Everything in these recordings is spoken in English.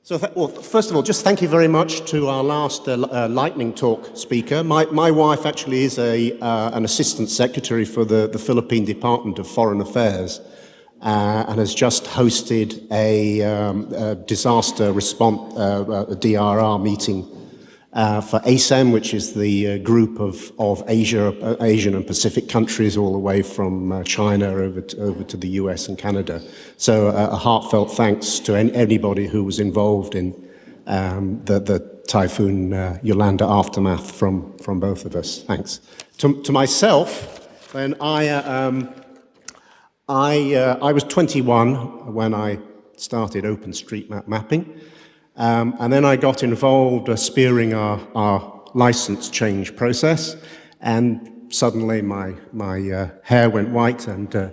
So, well, first of all, just thank you very much to our last lightning talk speaker. My wife actually is an assistant secretary for the Philippine Department of Foreign Affairs and has just hosted a disaster response, a DRR meeting for ASEM, which is the group of Asian and Pacific countries, all the way from China over to the US and Canada. So a heartfelt thanks to anybody who was involved in the Typhoon Yolanda aftermath from both of us. Thanks. To myself, then I was 21 when I started OpenStreetMap mapping. And then I got involved spearing our license change process, and suddenly my hair went white, and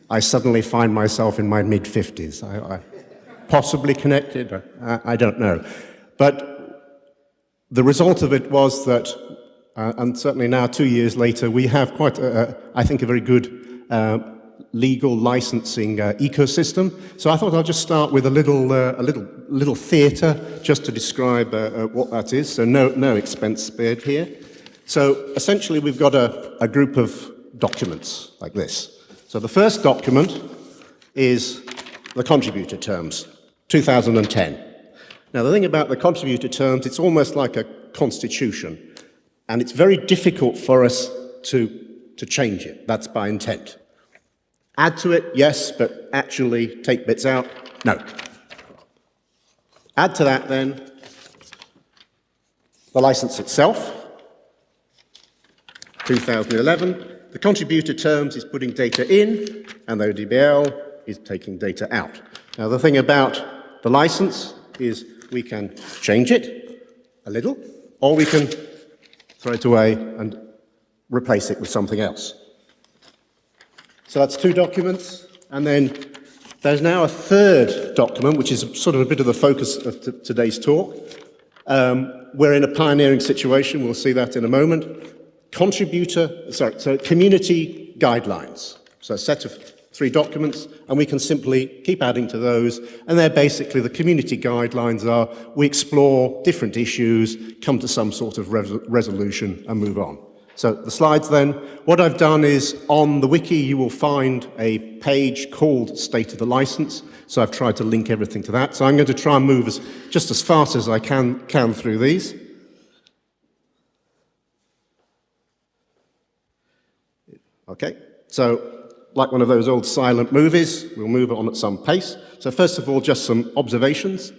I suddenly find myself in my mid-50s. I possibly connected, I don't know. But the result of it was that, and certainly now 2 years later, we have quite, I think, a very good legal licensing ecosystem. So I thought I'll just start with a little theatre just to describe what that is. So no expense spared here. So essentially we've got a group of documents like this. So the first document is the contributor terms, 2010. Now the thing about the contributor terms, it's almost like a constitution, and it's very difficult for us to change it. That's by intent. Add to it, yes, but actually take bits out, no. Add to that then the license itself, 2011. The contributor terms is putting data in, and the ODBL is taking data out. Now the thing about the license is we can change it a little, or we can throw it away and replace it with something else. So that's two documents, and then there's now a third document, which is sort of a bit of the focus of today's talk. We're in a pioneering situation, we'll see that in a moment. Community guidelines. So a set of 3 documents, and we can simply keep adding to those, and they're basically, the community guidelines are, we explore different issues, come to some sort of resolution, and move on. So the slides then, what I've done is on the wiki you will find a page called State of the License, so I've tried to link everything to that. So I'm going to try and move just as fast as I can through these. Okay, so like one of those old silent movies, we'll move on at some pace. So first of all, just some observations,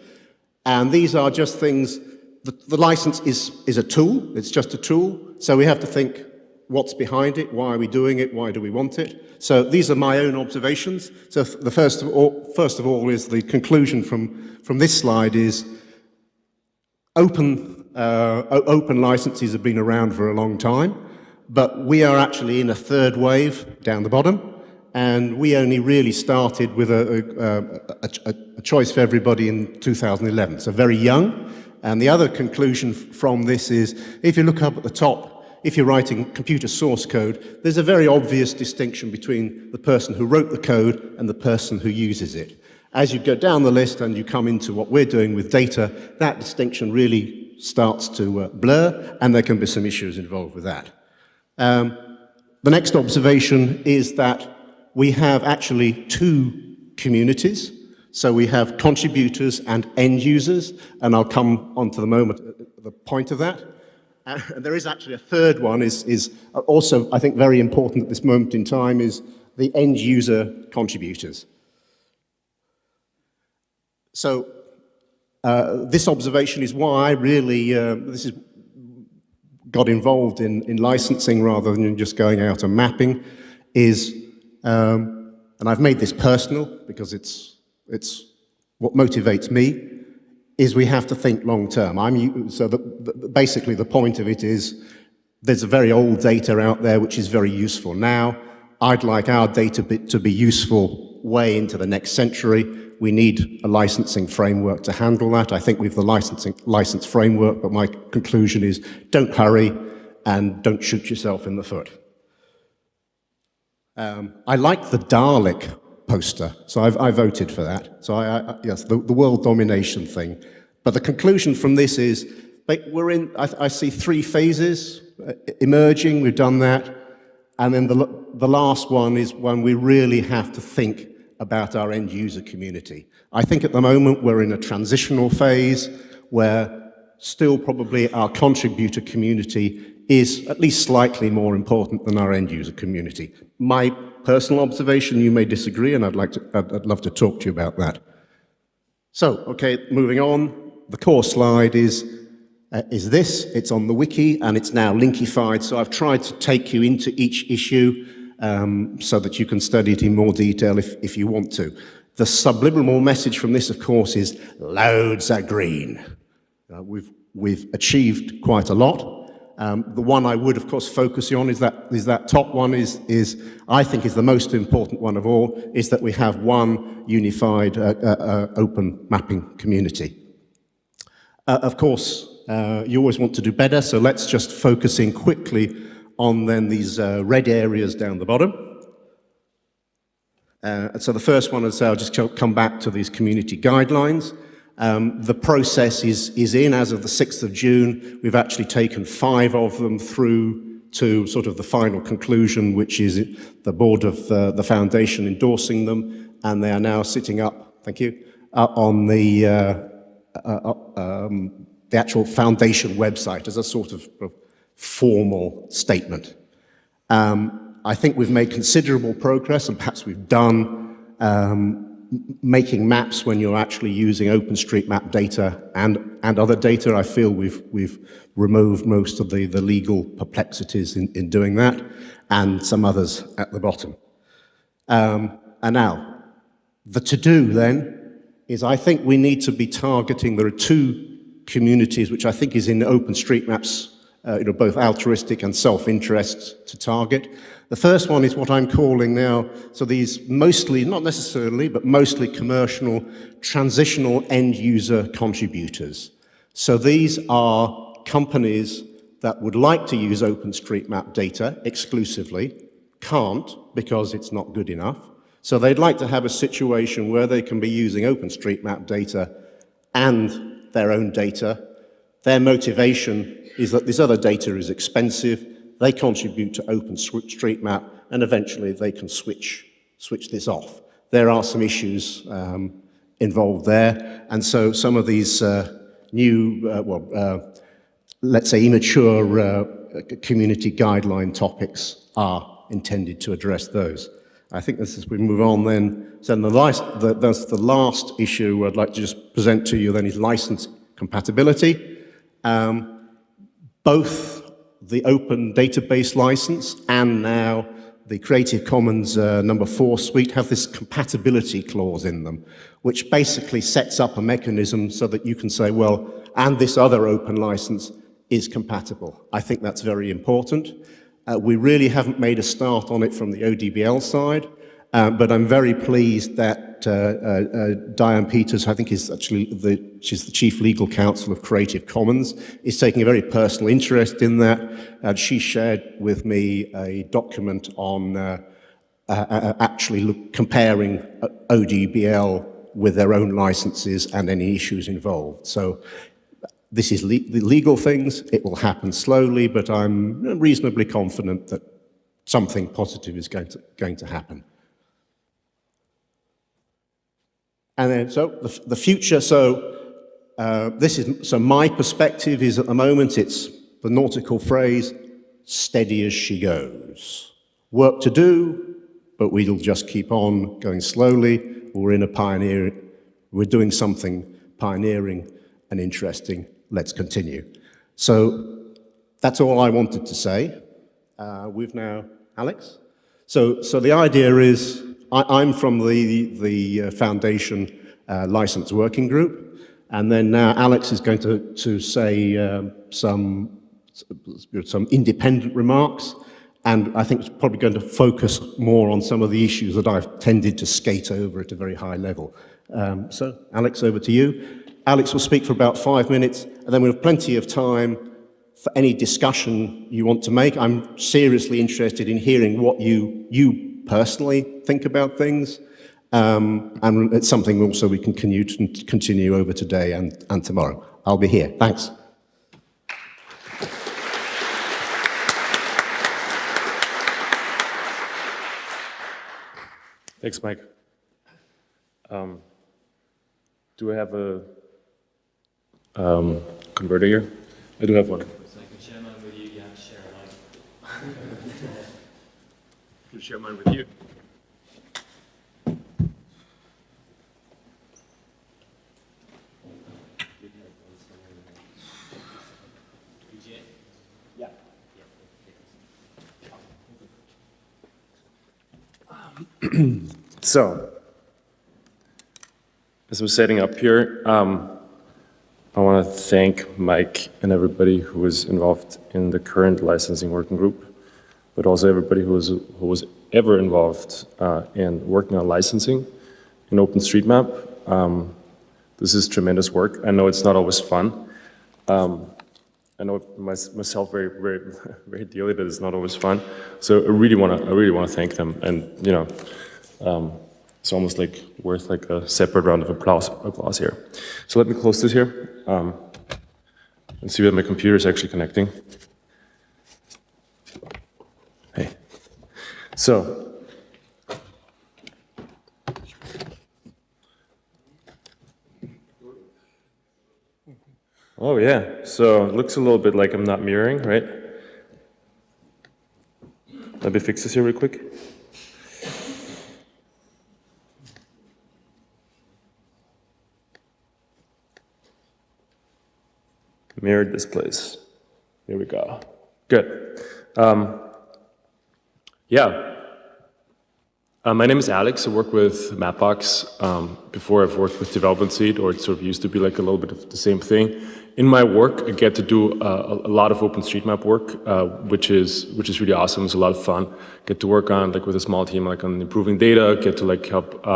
and these are just things. The license is a tool, it's just a tool, so we have to think what's behind it, why are we doing it, why do we want it. So these are my own observations. So the first of all is the conclusion from this slide is open licenses have been around for a long time, but we are actually in a third wave down the bottom, and we only really started with a choice for everybody in 2011, so very young. And the other conclusion from this is, if you look up at the top, if you're writing computer source code, there's a very obvious distinction between the person who wrote the code and the person who uses it. As you go down the list and you come into what we're doing with data, that distinction really starts to blur, and there can be some issues involved with that. The next observation is that we have actually 2 communities. So we have contributors and end users, and I'll come on to the point of that. And there is actually a third one, is also, I think, very important at this moment in time, is the end user contributors. So this observation is why I really got involved in licensing rather than just going out and mapping, and I've made this personal because it's what motivates me, is we have to think long term. Basically the point of it is there's a very old data out there which is very useful now. I'd like our data to be useful way into the next century. We need a licensing framework to handle that. I think we've the license framework, but my conclusion is don't hurry and don't shoot yourself in the foot. I like the Dalek poster. So I voted for that. So yes, the world domination thing. But the conclusion from this is, we're in, I see 3 phases emerging, we've done that. And then the last one is when we really have to think about our end user community. I think at the moment we're in a transitional phase where still probably our contributor community is at least slightly more important than our end user community. My personal observation, you may disagree, and I'd love to talk to you about that. So, okay, moving on. The core slide is this. It's on the wiki, and it's now linkified. So I've tried to take you into each issue so that you can study it in more detail if you want to. The subliminal message from this, of course, is loads are green. We've achieved quite a lot. The one I would, of course, focus on is that top one is I think is the most important one of all, is that we have one unified open mapping community. Of course, you always want to do better, so let's just focus in quickly on then these red areas down the bottom. So the first one is I'll just come back to these community guidelines. The process is in as of the 6th of June. We've actually taken 5 of them through to sort of the final conclusion, which is the board of the foundation endorsing them, and they are now sitting up, thank you, on the actual foundation website as a sort of formal statement. I think we've made considerable progress, and perhaps we've done making maps when you're actually using OpenStreetMap data and other data. I feel we've removed most of the legal perplexities in doing that, and some others at the bottom. And now, the to-do then is I think we need to be targeting, there are 2 communities which I think is in OpenStreetMap's both altruistic and self-interest to target. The first one is what I'm calling now, so these mostly, not necessarily, but mostly commercial, transitional end-user contributors. So these are companies that would like to use OpenStreetMap data exclusively, can't because it's not good enough. So they'd like to have a situation where they can be using OpenStreetMap data and their own data. Their motivation is that this other data is expensive, they contribute to OpenStreetMap, and eventually they can switch this off. There are some issues involved there, and so some of these new, let's say immature community guideline topics are intended to address those. I think this is, we move on then. So the last issue I'd like to just present to you then is license compatibility. Both the open database license and now the Creative Commons number 4 suite have this compatibility clause in them, which basically sets up a mechanism so that you can say, well, and this other open license is compatible. I think that's very important. We really haven't made a start on it from the ODBL side, but I'm very pleased that Diane Peters, I think is actually she's the Chief Legal Counsel of Creative Commons, is taking a very personal interest in that. And she shared with me a document on actually comparing ODBL with their own licenses and any issues involved. So this is the legal things. It will happen slowly, but I'm reasonably confident that something positive is going to happen. And then, so the future. So my perspective is at the moment it's the nautical phrase, steady as she goes. Work to do, but we'll just keep on going slowly. We're doing something pioneering and interesting. Let's continue. So that's all I wanted to say. We've now, Alex? So the idea is, I'm from the Foundation License Working Group, and then now Alex is going to say some independent remarks, and I think it's probably going to focus more on some of the issues that I've tended to skate over at a very high level. So Alex, over to you. Alex will speak for about 5 minutes, and then we have plenty of time for any discussion you want to make. I'm seriously interested in hearing what you personally think about things, and it's something also we can continue over today and tomorrow. I'll be here. Thanks. Thanks, Mike. Do I have a converter here? I do have one. So I can share mine with you. You have to share mine. I can share mine with you. So, as I'm setting up here, I want to thank Mike and everybody who was involved in the current licensing working group, but also everybody who was ever involved in working on licensing in OpenStreetMap. This is tremendous work. I know it's not always fun. I know myself very dearly that it's not always fun. So I really want to thank them, and it's almost like worth like a separate round of applause here. So let me close this here and see whether my computer is actually connecting. Hey, so. Oh yeah, so it looks a little bit like I'm not mirroring, right? Let me fix this here real quick. Mirrored displays. Here we go. Good. My name is Alex. I work with Mapbox. Before I've worked with Development Suite, or it sort of used to be like a little bit of the same thing. In my work, I get to do a lot of OpenStreetMap work, which is really awesome. It's a lot of fun. Get to work on like with a small team, like on improving data. Get to like help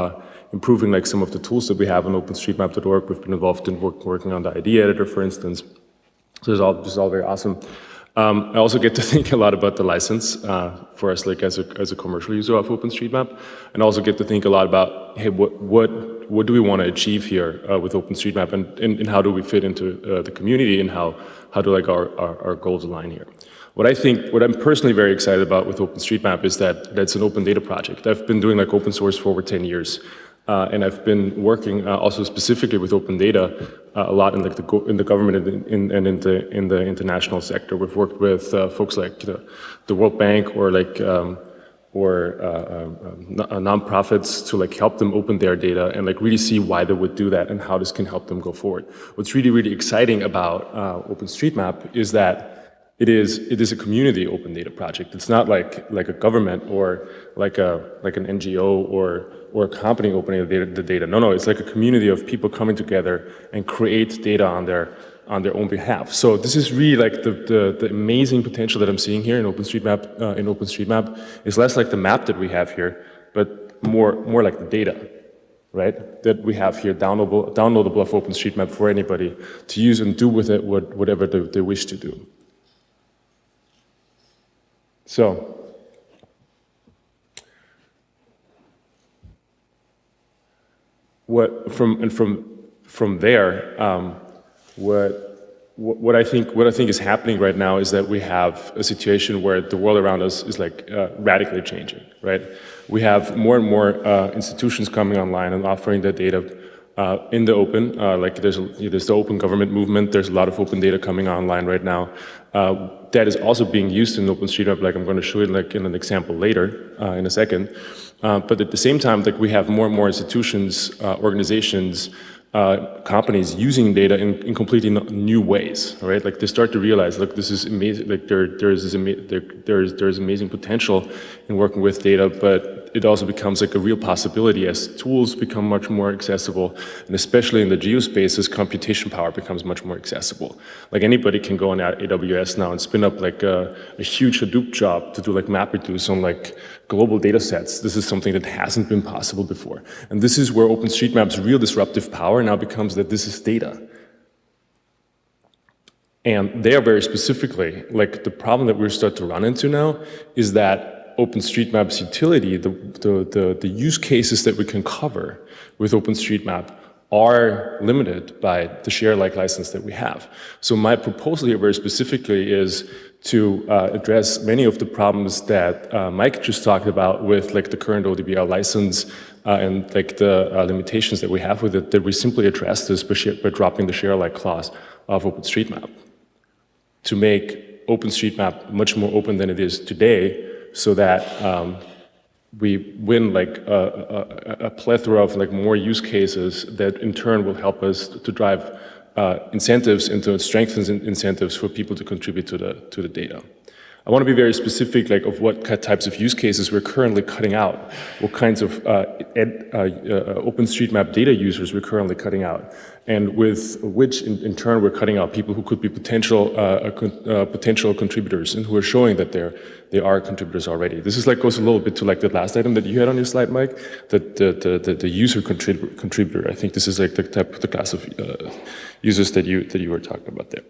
improving like some of the tools that we have on OpenStreetMap.org. We've been involved in working on the ID editor, for instance. So this is all very awesome. I also get to think a lot about the license for us, like as a commercial user of OpenStreetMap, and also get to think a lot about, hey, what do we want to achieve here with OpenStreetMap, and how do we fit into the community, and how do like our goals align here. What I'm personally very excited about with OpenStreetMap is that it's an open data project. I've been doing like open source for over 10 years. And I've been working also specifically with open data a lot in like in the government and in the international sector. We've worked with folks like the World Bank or like nonprofits to like help them open their data and like really see why they would do that and how this can help them go forward. What's really exciting about OpenStreetMap is that it is a community open data project. It's not like a government or like an NGO or a company opening the data. No, it's like a community of people coming together and create data on their own behalf. So this is really like the amazing potential that I'm seeing here in OpenStreetMap. In OpenStreetMap is less like the map that we have here, but more like the data, right? That we have here downloadable of OpenStreetMap for anybody to use and do with it whatever they wish to do. So. From there, what I think is happening right now is that we have a situation where the world around us is like radically changing, right? We have more and more institutions coming online and offering their data in the open. Like there's the open government movement. There's a lot of open data coming online right now. That is also being used in OpenStreetMap. Like I'm going to show you like in an example later in a second. But at the same time, like we have more and more institutions, organizations, companies using data in completely new ways, right? Like they start to realize, look, this is amazing. Like there's amazing potential in working with data, but it also becomes like a real possibility as tools become much more accessible, and especially in the geospace, as computation power becomes much more accessible. Like anybody can go on AWS now and spin up like a huge Hadoop job to do like MapReduce on like global data sets. This is something that hasn't been possible before. And this is where OpenStreetMap's real disruptive power now becomes that this is data. And there very specifically, like the problem that we're starting to run into now is that OpenStreetMap's utility, the use cases that we can cover with OpenStreetMap are limited by the share-alike license that we have. So my proposal here very specifically is to address many of the problems that Mike just talked about with like the current ODBL license and like the limitations that we have with it, that we simply address this by dropping the share-alike clause of OpenStreetMap to make OpenStreetMap much more open than it is today, so that we win like a plethora of like more use cases that in turn will help us to drive incentives and to strengthen incentives for people to contribute to the data. I want to be very specific, like of what types of use cases we're currently cutting out, what kinds of OpenStreetMap data users we're currently cutting out, and with which in turn we're cutting out people who could be potential contributors and who are showing that they are contributors already. This is like goes a little bit to like the last item that you had on your slide, Mike, that the user contributor. I think this is like the class of users that you were talking about there.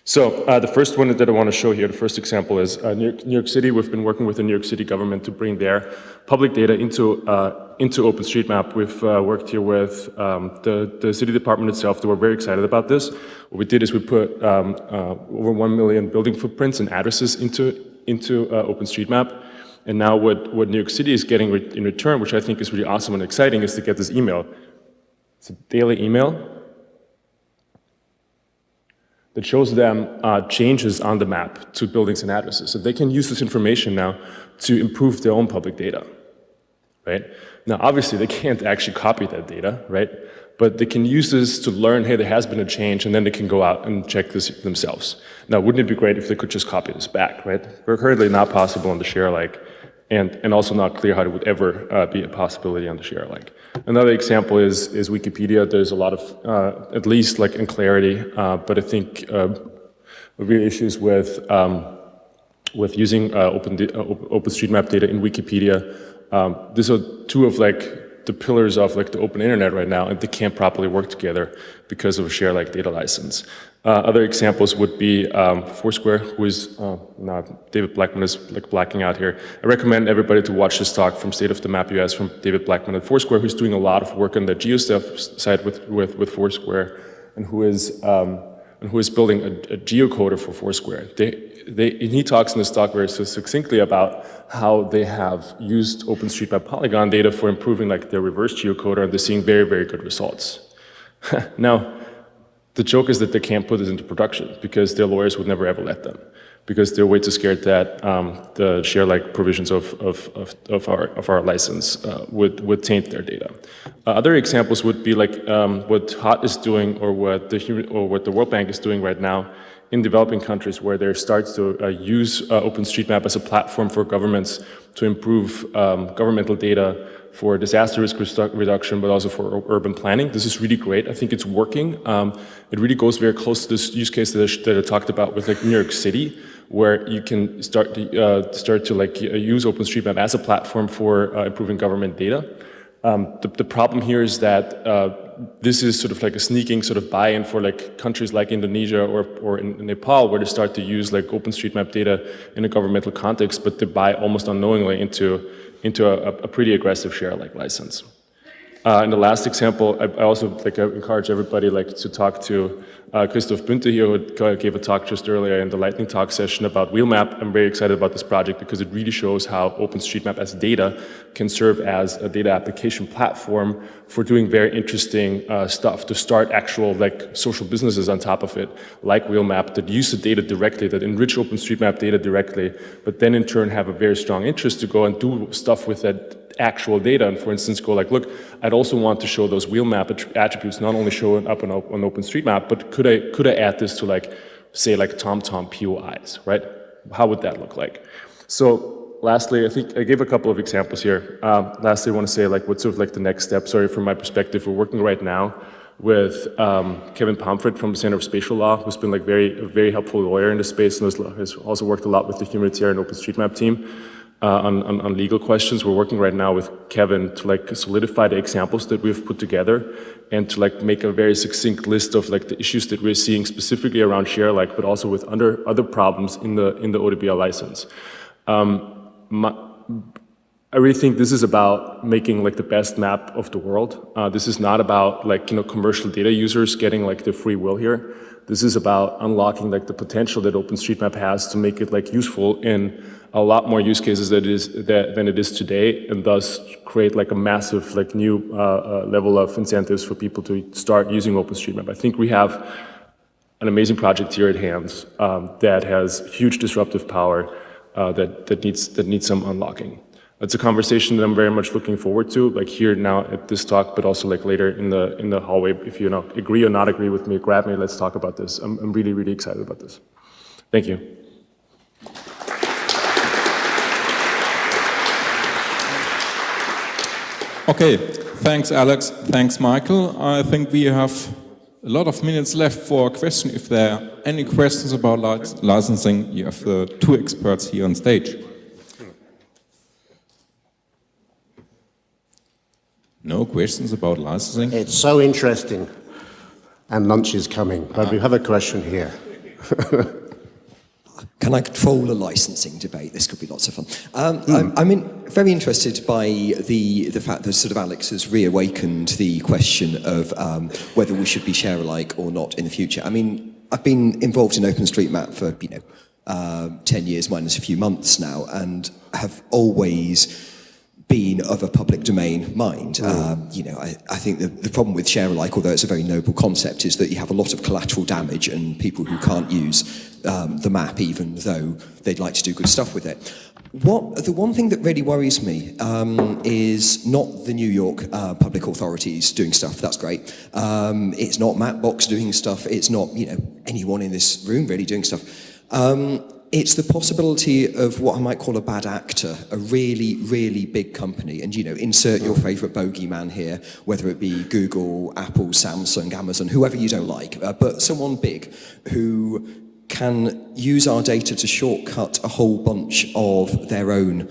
So the first one that I want to show here, the first example is New York City. We've been working with the New York City government to bring their public data into OpenStreetMap. We've worked here with the city department itself. They were very excited about this. What we did is we put over 1 million building footprints and addresses into OpenStreetMap. And now what New York City is getting in return, which I think is really awesome and exciting, is to get this email. It's a daily email that shows them changes on the map to buildings and addresses. So they can use this information now to improve their own public data, right? Now, obviously, they can't actually copy that data, right? But they can use this to learn, hey, there has been a change, and then they can go out and check this themselves. Now, wouldn't it be great if they could just copy this back, right? We're currently not possible on the share-alike, and also not clear how it would ever be a possibility on the share-alike. Another example is Wikipedia. There's a lot of, at least like in clarity, but I think real issues with using OpenStreetMap data in Wikipedia. These are two of like the pillars of like the open internet right now, and they can't properly work together because of a share-alike data license. Other examples would be Foursquare, who is, now David Blackman is like blacking out here. I recommend everybody to watch this talk from State of the Map US from David Blackman at Foursquare, who's doing a lot of work on the GeoStuff side with Foursquare, and who is building a geocoder for Foursquare. And he talks in this talk very succinctly about how they have used OpenStreetMap Polygon data for improving like their reverse geocoder, and they're seeing very, very good results. Now, the joke is that they can't put this into production because their lawyers would never ever let them, because they're way too scared that the share-like provisions of our license would taint their data. Other examples would be like what HOT is doing, or what the World Bank is doing right now in developing countries, where they start to use OpenStreetMap as a platform for governments to improve governmental data for disaster risk reduction, but also for urban planning. This is really great. I think it's working. It really goes very close to this use case that I talked about with like New York City, where you can start to like use OpenStreetMap as a platform for improving government data. The problem here is that this is sort of like a sneaking sort of buy-in for like countries like Indonesia or in Nepal, where they start to use like OpenStreetMap data in a governmental context, but they buy almost unknowingly into a pretty aggressive share-alike license. And the last example, I also like encourage everybody like to talk to Christoph Bünte here, who gave a talk just earlier in the lightning talk session about Wheelmap. I'm very excited about this project because it really shows how OpenStreetMap as data can serve as a data application platform for doing very interesting stuff, to start actual like social businesses on top of it, like Wheelmap, that use the data directly, that enrich OpenStreetMap data directly, but then in turn have a very strong interest to go and do stuff with that actual data, and for instance go like, look, I'd also want to show those Wheelmap attributes not only showing up on OpenStreetMap, but could I add this to like, say like TomTom POIs, right? How would that look like? So lastly, I think I gave a couple of examples here. Lastly, I want to say like what's sort of like the next step. Sorry, from my perspective, we're working right now with Kevin Pomfret from the Center of Spatial Law, who's been like a very helpful lawyer in this space, and has also worked a lot with the humanitarian OpenStreetMap team. On legal questions. We're working right now with Kevin to like solidify the examples that we've put together, and to like make a very succinct list of like the issues that we're seeing specifically around share-alike, but also with other problems in the ODBL license. I really think this is about making like the best map of the world. This is not about like, commercial data users getting like the free will here. This is about unlocking like the potential that OpenStreetMap has to make it like useful in a lot more use cases than it is today, and thus create like a massive like new level of incentives for people to start using OpenStreetMap. I think we have an amazing project here at hands that has huge disruptive power that needs some unlocking. It's a conversation that I'm very much looking forward to, like here now at this talk, but also like later in the hallway. If you agree or not agree with me, grab me, let's talk about this. I'm really, really excited about this. Thank you. Okay, thanks Alex, thanks Michael. I think we have a lot of minutes left for a question. If there are any questions about licensing, you have the two experts here on stage. No questions about licensing? It's so interesting, and lunch is coming, but we have a question here. Can I control a licensing debate? This could be lots of fun. I'm very interested by the fact that sort of Alex has reawakened the question of whether we should be share-alike or not in the future. I mean, I've been involved in OpenStreetMap for 10 years minus a few months now, and have always been of a public domain mind. I think the problem with share-alike, although it's a very noble concept, is that you have a lot of collateral damage and people who can't use the map, even though they'd like to do good stuff with it. The one thing that really worries me is not the New York public authorities doing stuff. That's great. It's not Mapbox doing stuff. It's not anyone in this room really doing stuff. It's the possibility of what I might call a bad actor, a really, really big company. And, insert your favorite bogeyman here, whether it be Google, Apple, Samsung, Amazon, whoever you don't like, but someone big who can use our data to shortcut a whole bunch of their own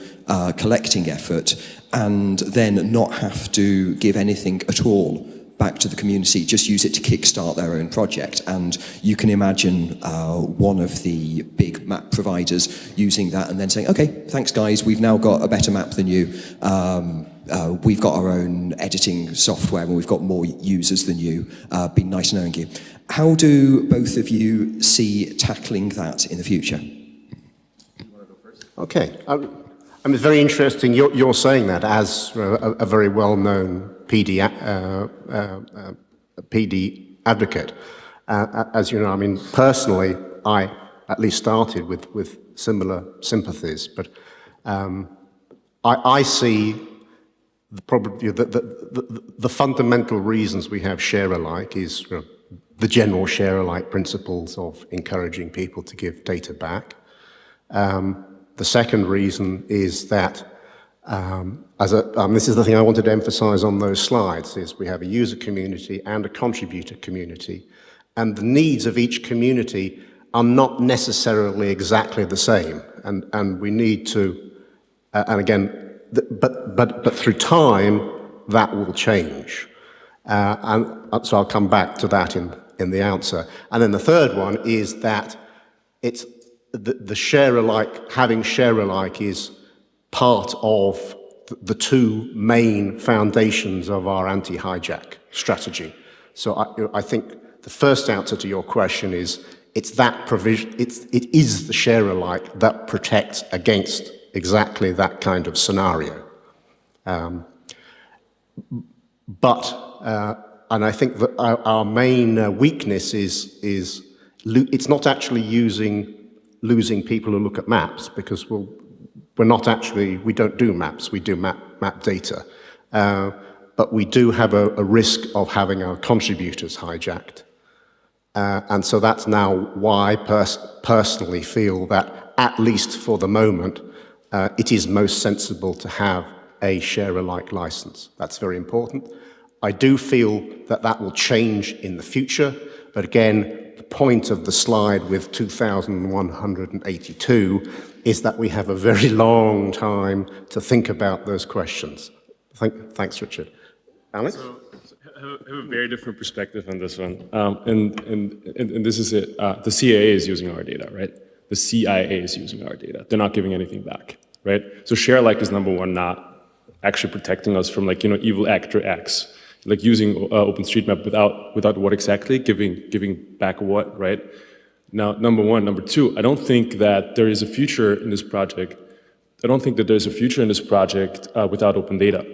collecting effort and then not have to give anything at all back to the community, just use it to kickstart their own project. And you can imagine one of the big map providers using that and then saying, okay, thanks guys, we've now got a better map than you. We've got our own editing software and we've got more users than you. Been nice knowing you. How do both of you see tackling that in the future? Okay. It's very interesting you're saying that as a very well-known PD advocate. As you know, personally, I at least started with similar sympathies, but I see probably the fundamental reasons we have share-alike is the general share-alike principles of encouraging people to give data back. The second reason is that, this is the thing I wanted to emphasize on those slides, is we have a user community and a contributor community, and the needs of each community are not necessarily exactly the same, and we need to, but through time, that will change. And so I'll come back to that in the answer. And then the third one is that it's the share-alike, having share-alike is part of the two main foundations of our anti-hijack strategy. So I think the first answer to your question is it's that provision, it is the share-alike that protects against exactly that kind of scenario. And I think that our main weakness is it's not actually losing people who look at maps, because we don't do maps, we do map data. But we do have a risk of having our contributors hijacked. And so that's now why I personally feel that, at least for the moment, it is most sensible to have a share-alike license. That's very important. I do feel that will change in the future, but again, the point of the slide with 2,182 is that we have a very long time to think about those questions. Thanks, Richard. Alex? So I have a very different perspective on this one, and this is it. The CIA is using our data, right? The CIA is using our data. They're not giving anything back, right? So share alike is number one, not actually protecting us from like, evil actor X, like using OpenStreetMap without what exactly, giving back what, right? Now, number one. Number two, I don't think that there is a future in this project. I don't think that there's a future in this project without open data.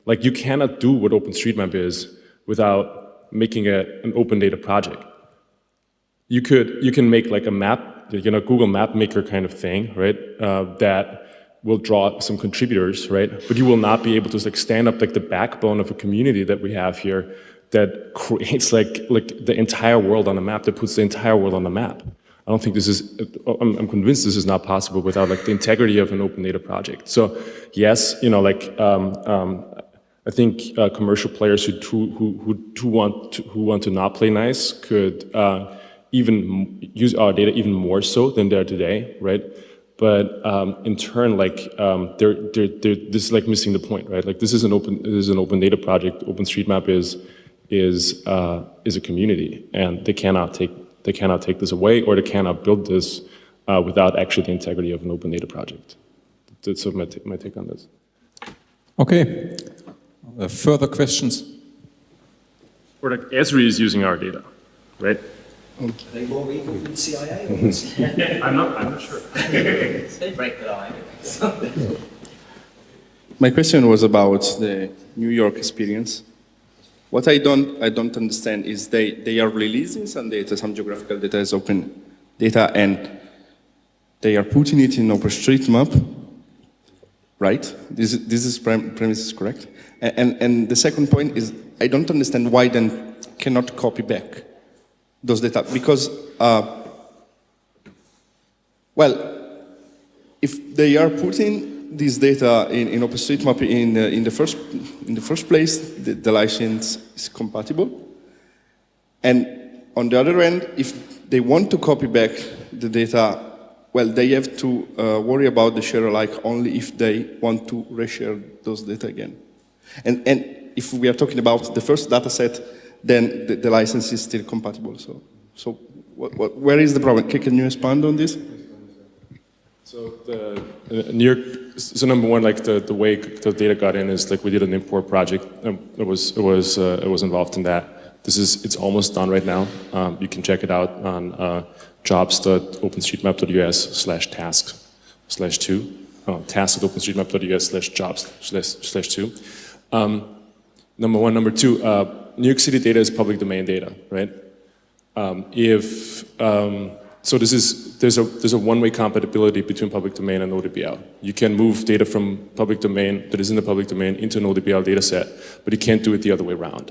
Like, you cannot do what OpenStreetMap is without making an open data project. You can make like a map, Google Map Maker kind of thing, right? That will draw some contributors, right? But you will not be able to like stand up like the backbone of a community that we have here that creates like the entire world on the map, that puts the entire world on the map. I don't think this is, I'm convinced this is not possible without like the integrity of an open data project. So yes, I think commercial players who want to not play nice could even use our data even more so than they are today, right? But in turn, like this is like missing the point, right? Like this is an open data project. OpenStreetMap is a community, and they cannot take this away, or they cannot build this without actually the integrity of an open data project. That's my take on this. Okay. Further questions? Or like Esri is using our data, right? Are they more evil than CIA? I'm not sure. They break the line. My question was about the New York experience. What I don't understand is they are releasing some data, some geographical data as open data, and they are putting it in OpenStreetMap, right? This is premise is correct. And the second point is I don't understand why then cannot copy back those data, because if they are putting this data in OpenStreetMap in the first place, the license is compatible, and on the other end, if they want to copy back the data, well, they have to worry about the share alike only if they want to reshare those data again. And if we are talking about the first data set, then the license is still compatible. So where is the problem? Can you expand on this? So New York. So number one, like the way the data got in is like we did an import project. It was involved in that. It's almost done right now. You can check it out on jobs.openstreetmap.us/tasks/2. Tasks.openstreetmap.us/jobs/2. Number one. Number two, New York City data is public domain data, right? So there's a one-way compatibility between public domain and ODBL. You can move data from public domain that is in the public domain into an ODBL data set, but you can't do it the other way around.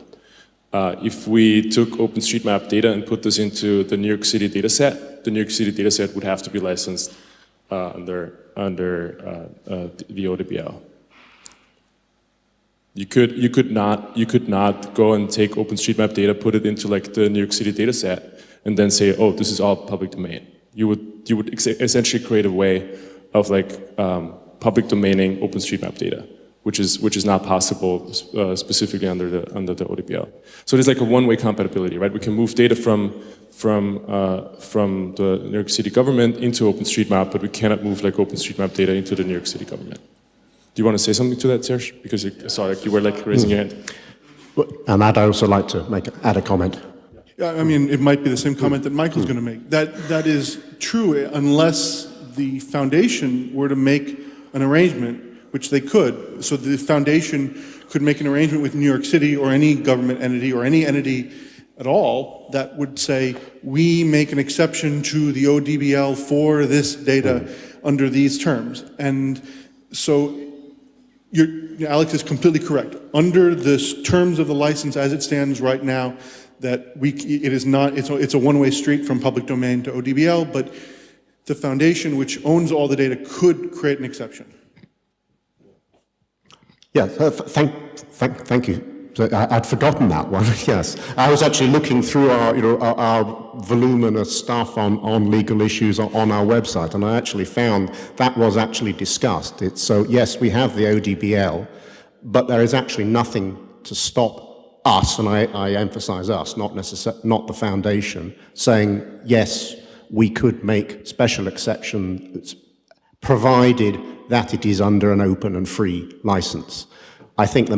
If we took OpenStreetMap data and put this into the New York City data set, the New York City data set would have to be licensed under the ODBL. You could not go and take OpenStreetMap data, put it into like the New York City data set, and then say, oh, this is all public domain. You would essentially create a way of like public domaining OpenStreetMap data, which is not possible specifically under the ODBL. So there's like a one-way compatibility, right? We can move data from the New York City government into OpenStreetMap, but we cannot move like OpenStreetMap data into the New York City government. Do you want to say something to that, Serge? Because I saw like you were like raising your hand. And I'd also like to add a comment. Yeah, I mean, it might be the same comment that Michael's going to make. That is true unless the foundation were to make an arrangement, which they could. So the foundation could make an arrangement with New York City or any government entity or any entity at all that would say, we make an exception to the ODBL for this data under these terms. And so Alex is completely correct. Under the terms of the license as it stands right now, that it's a one-way street from public domain to ODBL, but the foundation, which owns all the data, could create an exception. Yeah, thank you. So I'd forgotten that one. Yes, I was actually looking through our voluminous stuff on legal issues on our website, and I actually found that was actually discussed. So yes, we have the ODBL, but there is actually nothing to stop us, and I emphasize us, not the foundation, saying yes, we could make special exceptions provided that it is under an open and free license. I think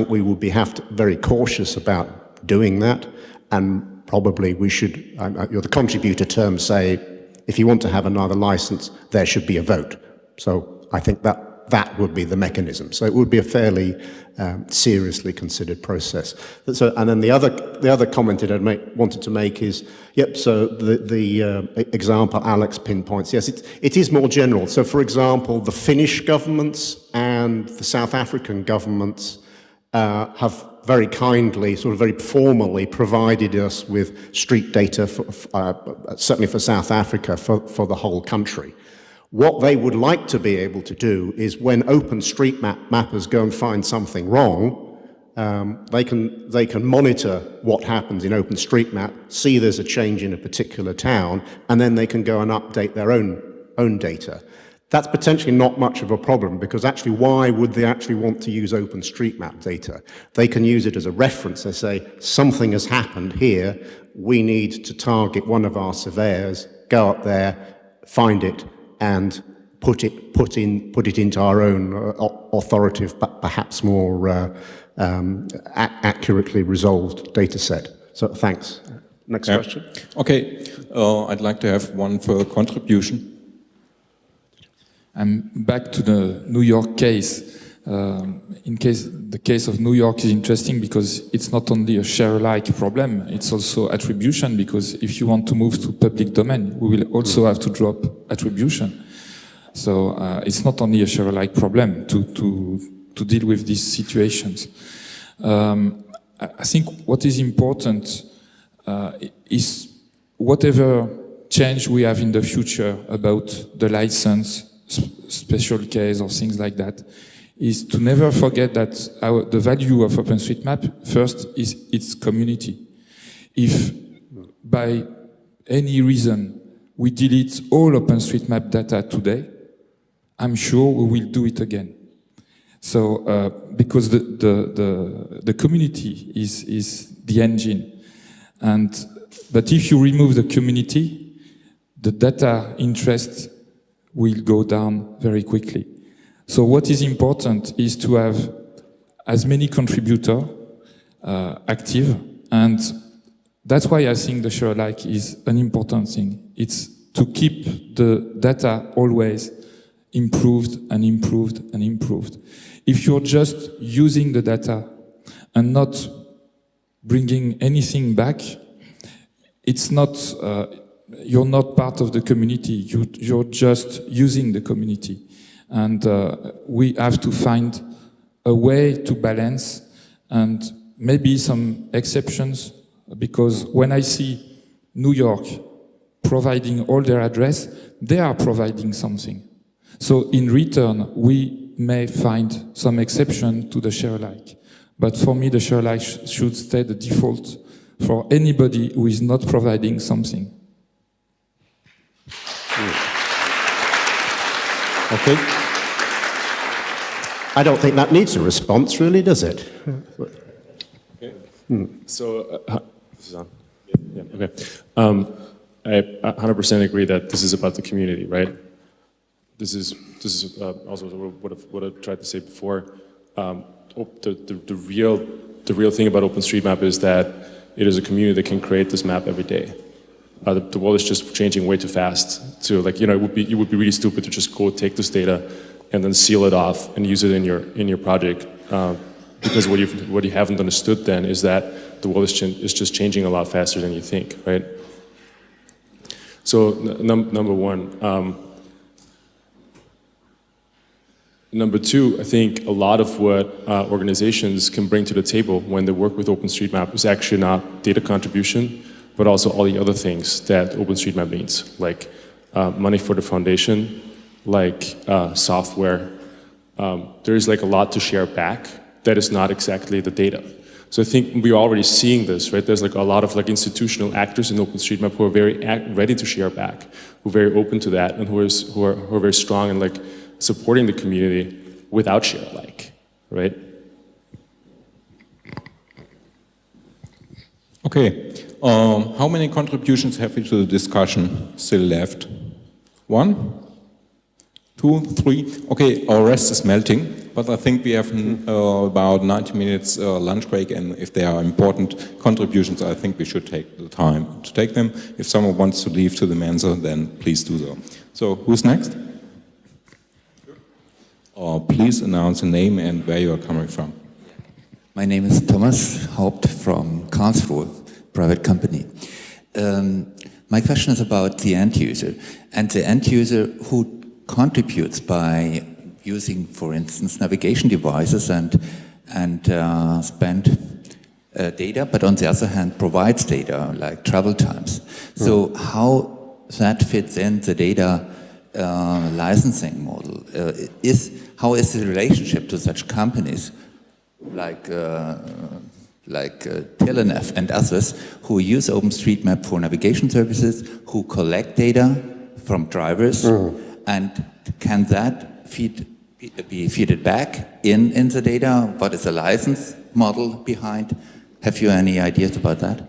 we would be very cautious about doing that, and probably we should, the contributor terms say, if you want to have another license, there should be a vote. So I think that would be the mechanism. So it would be a fairly seriously considered process. So, and then the other comment that I wanted to make is, yep. So the example Alex pinpoints, yes, it is more general. So, for example, the Finnish governments and the South African governments have very kindly, sort of very formally, provided us with street data, certainly for South Africa, for the whole country. What they would like to be able to do is when OpenStreetMappers go and find something wrong, they can monitor what happens in OpenStreetMap, see there's a change in a particular town, and then they can go and update their own data. That's potentially not much of a problem, because actually why would they actually want to use OpenStreetMap data? They can use it as a reference. They say, something has happened here, we need to target one of our surveyors, go up there, find it, and put it into our own authoritative, but perhaps more accurately resolved data set. So thanks. Next question. Okay, I'd like to have one further contribution. I'm back to the New York case. The case of New York is interesting because it's not only a share-alike problem, it's also attribution, because if you want to move to public domain, we will also have to drop attribution. So it's not only a share-alike problem to deal with these situations. I think what is important is whatever change we have in the future about the license, special case or things like that, is to never forget that the value of OpenStreetMap first is its community. If by any reason we delete all OpenStreetMap data today, I'm sure we will do it again. So because the community is the engine, but if you remove the community, the data interest will go down very quickly. So what is important is to have as many contributors active, and that's why I think the share-alike is an important thing. It's to keep the data always improved and improved and improved. If you're just using the data and not bringing anything back, it's not, you're not part of the community, you're just using the community. And we have to find a way to balance, and maybe some exceptions, because when I see New York providing all their address, they are providing something. So in return, we may find some exception to the share-alike. But for me, the share-alike should stay the default for anybody who is not providing something. Okay. I don't think that needs a response, really, does it? Okay. So, yeah, okay. I 100% agree that this is about the community, right? This is also what I tried to say before. The real thing about OpenStreetMap is that it is a community that can create this map every day. The world is just changing way too fast. To it would be really stupid to just go take this data and then seal it off and use it in your project. Because what you haven't understood then is that the world is just changing a lot faster than you think, right? So number one. Number two, I think a lot of what organizations can bring to the table when they work with OpenStreetMap is actually not data contribution, but also all the other things that OpenStreetMap needs, like money for the foundation, like software. There is like a lot to share back that is not exactly the data. So I think we're already seeing this, right? There's like a lot of like institutional actors in OpenStreetMap who are very ready to share back, who are very open to that, and who are very strong and like supporting the community without share-alike, right? Okay. How many contributions have we to the discussion still left? One? 2, 3. Okay, our rest is melting, but I think we have about 90 minutes lunch break, and if there are important contributions, I think we should take the time to take them. If someone wants to leave to the Mensa, then please do so. So, who's next? Or please announce a name and where you are coming from. My name is Thomas Haupt from Karlsruhe, private company. My question is about the end user, and the end user who contributes by using, for instance, navigation devices and spend data, but on the other hand provides data like travel times. So how that fits in the data licensing model? How is the relationship to such companies like Telenef and others who use OpenStreetMap for navigation services, who collect data from drivers, and can that be fed back in the data? What is the license model behind? Have you any ideas about that?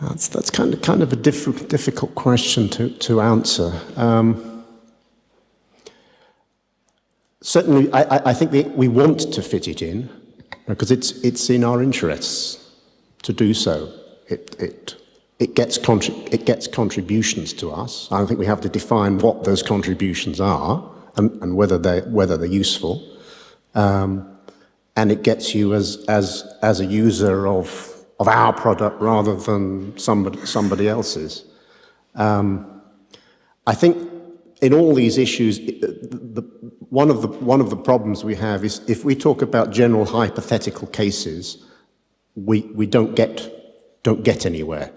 That's kind of a difficult question to answer. Certainly, I think we want to fit it in because it's in our interests to do so. It gets contributions to us. I think we have to define what those contributions are and whether they're useful. And it gets you as a user of our product rather than somebody else's. I think in all these issues, one of the problems we have is if we talk about general hypothetical cases, we don't get anywhere.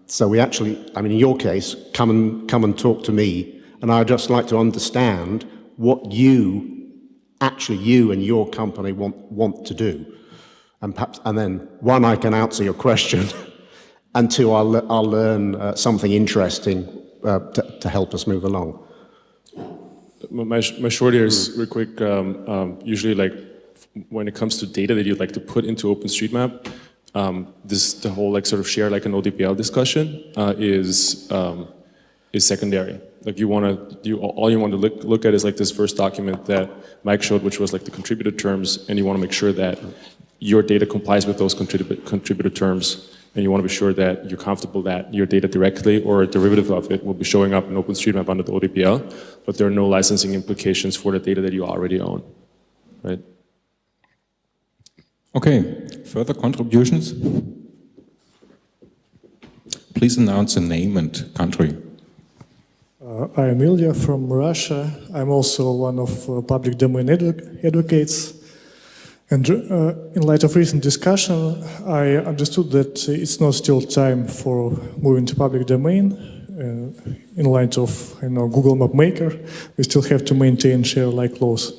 So we actually, I mean, in your case, come and talk to me, and I'd just like to understand what you and your company want to do, and then one, I can answer your question, and two, I'll learn something interesting to help us move along. My short here is real quick. Usually, like when it comes to data that you'd like to put into OpenStreetMap, the whole like sort of share like an ODPL discussion is secondary. Like all you want to look at is like this first document that Mike showed, which was like the contributor terms, and you want to make sure that your data complies with those contributor terms, and you want to be sure that you're comfortable that your data directly or a derivative of it will be showing up in OpenStreetMap under the ODPL, but there are no licensing implications for the data that you already own, right? Okay, further contributions? Please announce a name and country. I am Ilya from Russia. I'm also one of public domain advocates. And in light of recent discussion, I understood that it's not still time for moving to public domain. In light of Google Map Maker, we still have to maintain share-alike laws.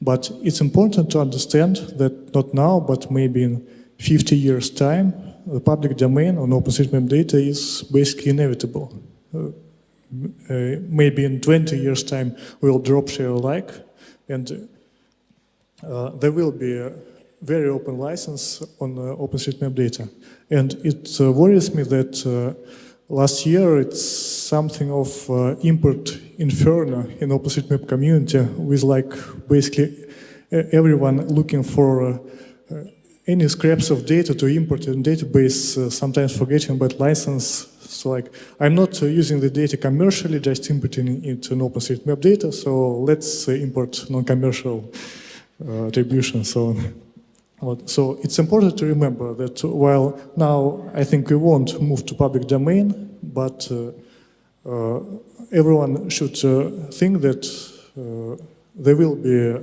But it's important to understand that not now, but maybe in 50 years' time, the public domain on OpenStreetMap data is basically inevitable. Maybe in 20 years' time, we'll drop share-alike, and there will be a very open license on OpenStreetMap data. And it worries me that last year it's something of import inferno in OpenStreetMap community with like basically everyone looking for any scraps of data to import in database, sometimes forgetting about license. So like, I'm not using the data commercially, just importing it in OpenStreetMap data, so let's import non-commercial attribution, so on. So it's important to remember that while now I think we won't move to public domain, but everyone should think that there will be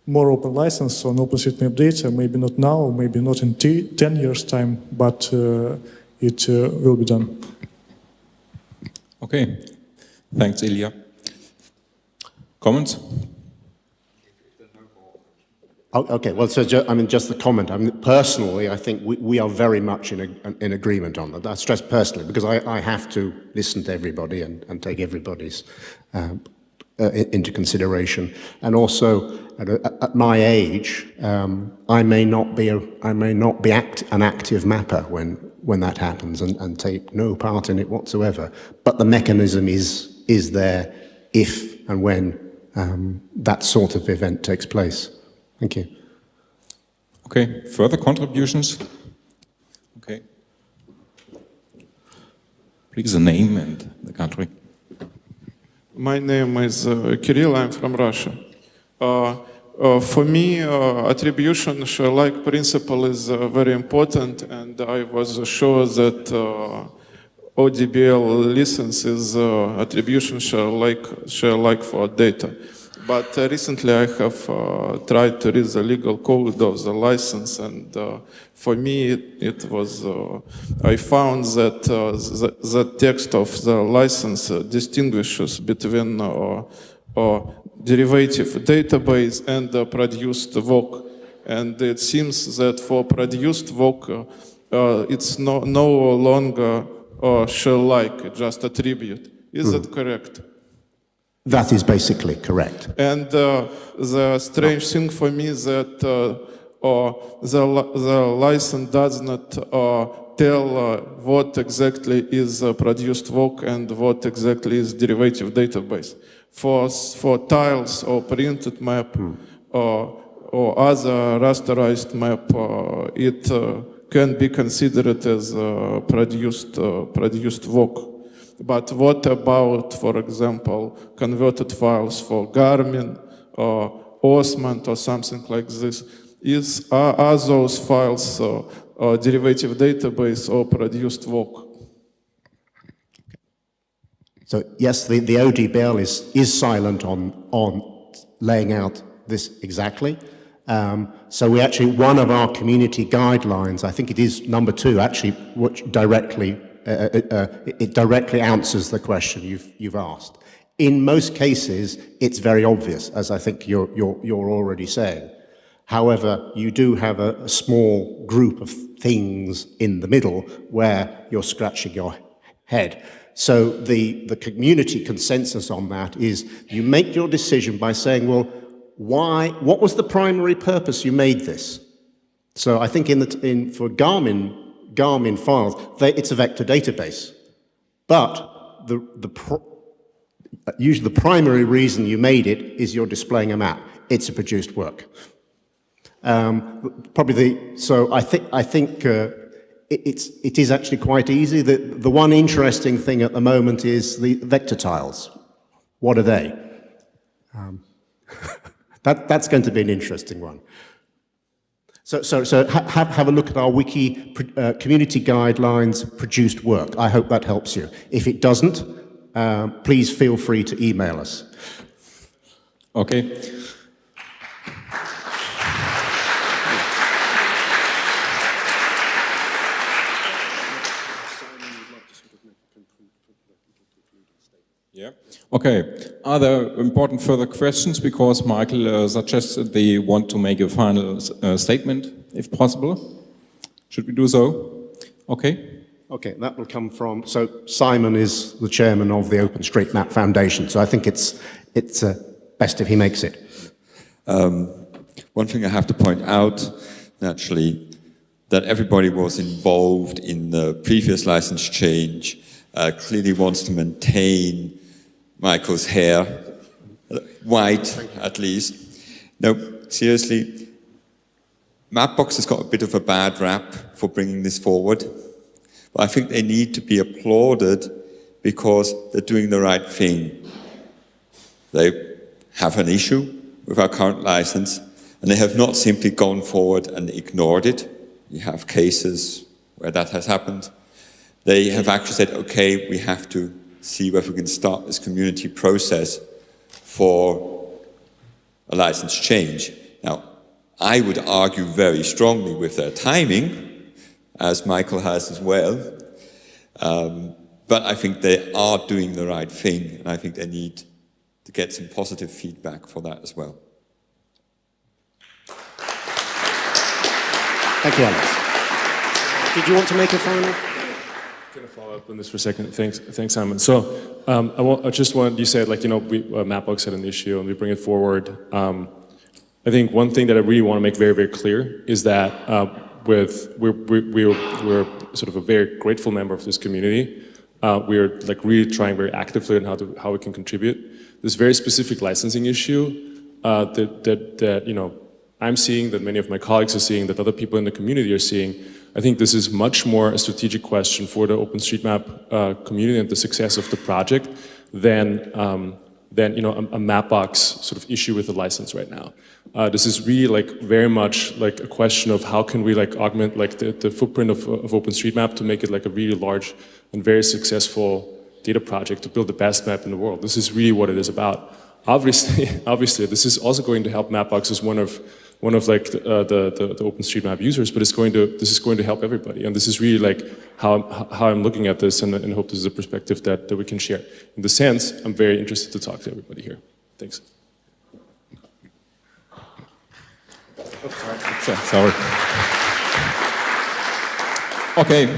more open license on OpenStreetMap data, maybe not now, maybe not in 10 years' time, but it will be done. Okay, thanks, Ilya. Comments? Okay, well, so just the comment. I mean, personally, I think we are very much in agreement on that. I stress personally because I have to listen to everybody and take everybody's into consideration. And also, at my age, I may not be an active mapper when that happens and take no part in it whatsoever. But the mechanism is there if and when that sort of event takes place. Thank you. Okay, further contributions? Okay. Please, the name and the country. My name is Kirill, I'm from Russia. For me, attribution share-like principle is very important, and I was sure that ODBL licenses attribution share-like for data. But recently I have tried to read the legal code of the license, and for me it was, I found that the text of the license distinguishes between derivative database and produced work. And it seems that for produced work, it's no longer share-like, just attribute. Is that correct? That is basically correct. And the strange thing for me is that the license does not tell what exactly is produced work and what exactly is derivative database. For tiles or printed map or other rasterized map, it can be considered as produced work. But what about, for example, converted files for Garmin or Osmond or something like this? Are those files derivative database or produced work? So yes, the ODBL is silent on laying out this exactly. So we actually, one of our community guidelines, I think it is number 2, actually, which directly it directly answers the question you've asked. In most cases, it's very obvious, as I think you're already saying. However, you do have a small group of things in the middle where you're scratching your head. So the community consensus on that is you make your decision by saying, well, what was the primary purpose you made this? So I think for Garmin files, it's a vector database. But usually the primary reason you made it is you're displaying a map. It's a produced work. So I think it is actually quite easy. The one interesting thing at the moment is the vector tiles. What are they? That's going to be an interesting one. So have a look at our wiki community guidelines produced work. I hope that helps you. If it doesn't, please feel free to email us. Okay. Yeah. Okay. Are there important further questions? Because Michael suggested they want to make a final statement, if possible. Should we do so? Okay. Okay, that will come from. So Simon is the chairman of the OpenStreetMap Foundation. So I think it's best if he makes it. One thing I have to point out, naturally, that everybody was involved in the previous license change clearly wants to maintain Michael's hair, white at least. No, seriously, Mapbox has got a bit of a bad rap for bringing this forward, but I think they need to be applauded because they're doing the right thing. They have an issue with our current license, and they have not simply gone forward and ignored it. We have cases where that has happened. They have actually said, okay, we have to see whether we can start this community process for a license change. Now, I would argue very strongly with their timing, as Michael has as well, but I think they are doing the right thing, and I think they need to get some positive feedback for that as well. Thank you, Alex. Did you want to make a final? I'm going to follow up on this for a second. Thanks, Simon. So I just wanted, you said, like, you know, Mapbox had an issue and we bring it forward. I think one thing that I really want to make very, very clear is that we're sort of a very grateful member of this community. We're like really trying very actively on how we can contribute. This very specific licensing issue that you know, I'm seeing, that many of my colleagues are seeing, that other people in the community are seeing. I think this is much more a strategic question for the OpenStreetMap community and the success of the project than you know, a Mapbox sort of issue with the license right now. This is really like very much like a question of how can we like augment like the footprint of OpenStreetMap to make it like a really large and very successful data project to build the best map in the world. This is really what it is about. Obviously, this is also going to help Mapbox as one of like the OpenStreetMap users, but this is going to help everybody, and this is really like how I'm looking at this, and hope this is a perspective that we can share. In the sense, I'm very interested to talk to everybody here. Thanks. Sorry. Okay.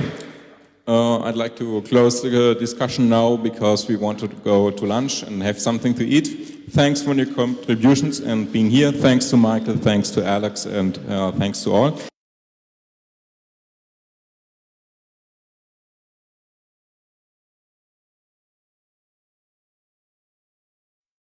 I'd like to close the discussion now because we want to go to lunch and have something to eat. Thanks for your contributions and being here. Thanks to Michael, thanks to Alex, and thanks to all.